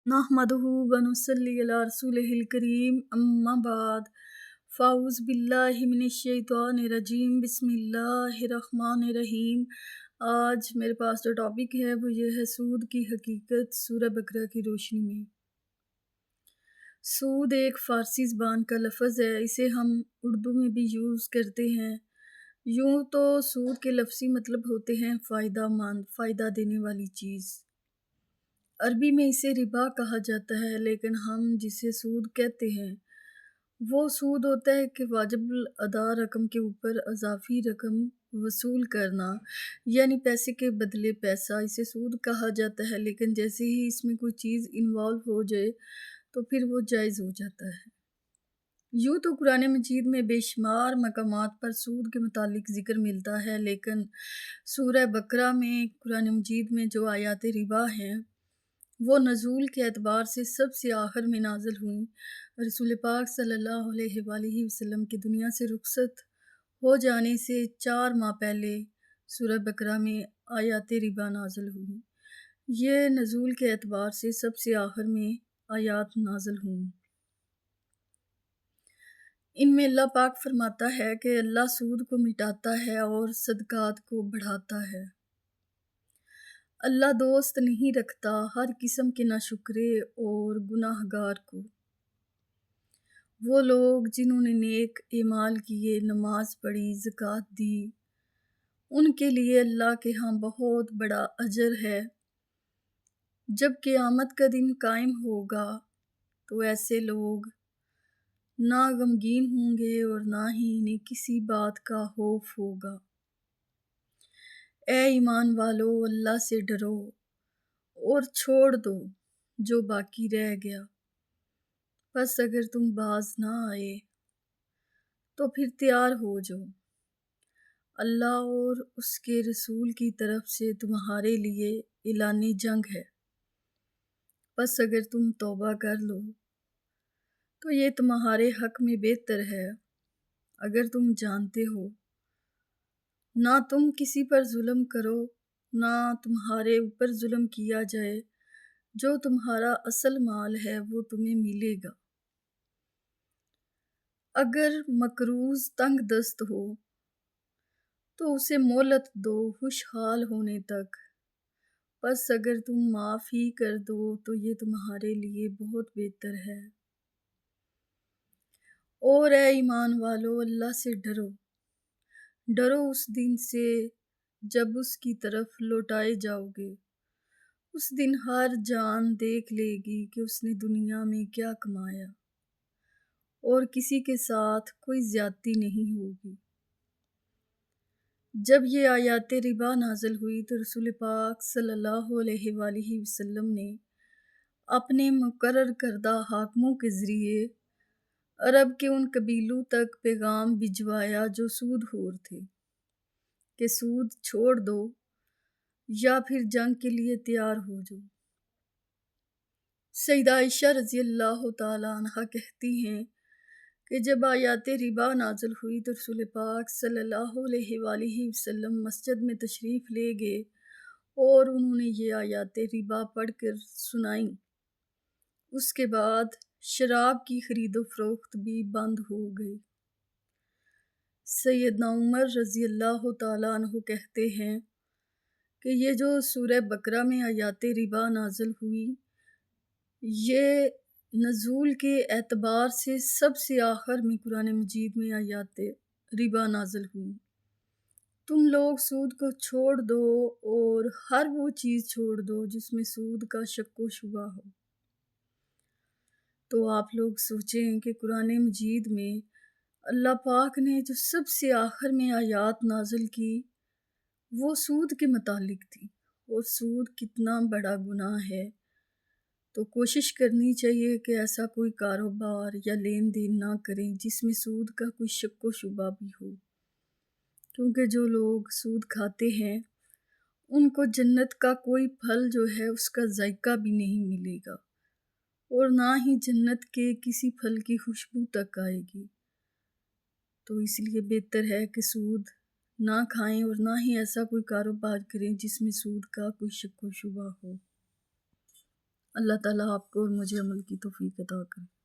نحمدہ ونصلی علی رسولہ الکریم اما بعد فاعوذ باللہ من الشیطان الرجیم بسم اللہ الرحمن الرحیم۔ آج میرے پاس جو ٹاپک ہے وہ یہ ہے سود کی حقیقت سورہ بقرہ کی روشنی میں۔ سود ایک فارسی زبان کا لفظ ہے، اسے ہم اردو میں بھی یوز کرتے ہیں۔ یوں تو سود کے لفظی مطلب ہوتے ہیں فائدہ مند، فائدہ دینے والی چیز۔ عربی میں اسے ربا کہا جاتا ہے، لیکن ہم جسے سود کہتے ہیں وہ سود ہوتا ہے کہ واجب الادا رقم کے اوپر اضافی رقم وصول کرنا، یعنی پیسے کے بدلے پیسہ، اسے سود کہا جاتا ہے۔ لیکن جیسے ہی اس میں کوئی چیز انوالو ہو جائے تو پھر وہ جائز ہو جاتا ہے۔ یوں تو قرآن مجید میں بے شمار مقامات پر سود کے متعلق ذکر ملتا ہے، لیکن سورہ بقرہ میں قرآن مجید میں جو آیات ربا ہیں وہ نزول کے اعتبار سے سب سے آخر میں نازل ہوئیں۔ رسول پاک صلی اللہ علیہ وآلہ وسلم کی دنیا سے رخصت ہو جانے سے 4 ماہ پہلے سورہ بقرہ میں آیات ربا نازل ہوئیں۔ یہ نزول کے اعتبار سے سب سے آخر میں آیات نازل ہوئیں۔ ان میں اللہ پاک فرماتا ہے کہ اللہ سود کو مٹاتا ہے اور صدقات کو بڑھاتا ہے۔ اللہ دوست نہیں رکھتا ہر قسم کے ناشکرے اور گناہ گار کو۔ وہ لوگ جنہوں نے نیک اعمال کیے، نماز پڑھی، زکوٰۃ دی، ان کے لیے اللہ کے ہاں بہت بڑا اجر ہے۔ جب قیامت کا دن قائم ہوگا تو ایسے لوگ نہ غمگین ہوں گے اور نہ ہی انہیں کسی بات کا خوف ہوگا۔ اے ایمان والو، اللہ سے ڈرو اور چھوڑ دو جو باقی رہ گیا۔ پس اگر تم باز نہ آئے تو پھر تیار ہو جاؤ، اللہ اور اس کے رسول کی طرف سے تمہارے لیے اعلان جنگ ہے۔ پس اگر تم توبہ کر لو تو یہ تمہارے حق میں بہتر ہے، اگر تم جانتے ہو۔ نہ تم کسی پر ظلم کرو، نہ تمہارے اوپر ظلم کیا جائے، جو تمہارا اصل مال ہے وہ تمہیں ملے گا۔ اگر مقروض تنگ دست ہو تو اسے مہلت دو خوشحال ہونے تک، پس اگر تم معاف ہی کر دو تو یہ تمہارے لیے بہت بہتر ہے۔ اور اے ایمان والو، اللہ سے ڈرو، ڈرو اس دن سے جب اس کی طرف لوٹائے جاؤ گے۔ اس دن ہر جان دیکھ لے گی کہ اس نے دنیا میں کیا کمایا، اور کسی کے ساتھ کوئی زیادتی نہیں ہوگی۔ جب یہ آیات ربا نازل ہوئی تو رسول پاک صلی اللہ علیہ وآلہ وسلم نے اپنے مقرر کردہ حاکموں کے ذریعے عرب کے ان قبیلوں تک پیغام بھجوایا جو سود خور تھے کہ سود چھوڑ دو یا پھر جنگ کے لیے تیار ہو جاؤ۔ سیدہ عائشہ رضی اللہ تعالیٰ عنہا کہتی ہیں کہ جب آیات ربا نازل ہوئی تو رسول پاک صلی اللہ علیہ وآلہ وسلم مسجد میں تشریف لے گئے اور انہوں نے یہ آیات ربا پڑھ کر سنائیں۔ اس کے بعد شراب کی خرید و فروخت بھی بند ہو گئی۔ سیدنا عمر رضی اللہ تعالیٰ عنہ کہتے ہیں کہ یہ جو سورہ بقرہ میں آیات ربا نازل ہوئی، یہ نزول کے اعتبار سے سب سے آخر میں قرآن مجید میں آیات ربا نازل ہوئی۔ تم لوگ سود کو چھوڑ دو اور ہر وہ چیز چھوڑ دو جس میں سود کا شک و شبہ ہو۔ تو آپ لوگ سوچیں کہ قرآن مجید میں اللہ پاک نے جو سب سے آخر میں آیات نازل کی وہ سود کے متعلق تھی، اور سود کتنا بڑا گناہ ہے۔ تو کوشش کرنی چاہیے کہ ایسا کوئی کاروبار یا لین دین نہ کریں جس میں سود کا کوئی شک و شبہ بھی ہو، کیونکہ جو لوگ سود کھاتے ہیں ان کو جنت کا کوئی پھل جو ہے اس کا ذائقہ بھی نہیں ملے گا، اور نہ ہی جنت کے کسی پھل کی خوشبو تک آئے گی۔ تو اس لیے بہتر ہے کہ سود نہ کھائیں اور نہ ہی ایسا کوئی کاروبار کریں جس میں سود کا کوئی شک و شبہ ہو۔ اللہ تعالیٰ آپ کو اور مجھے عمل کی توفیق عطا کرے۔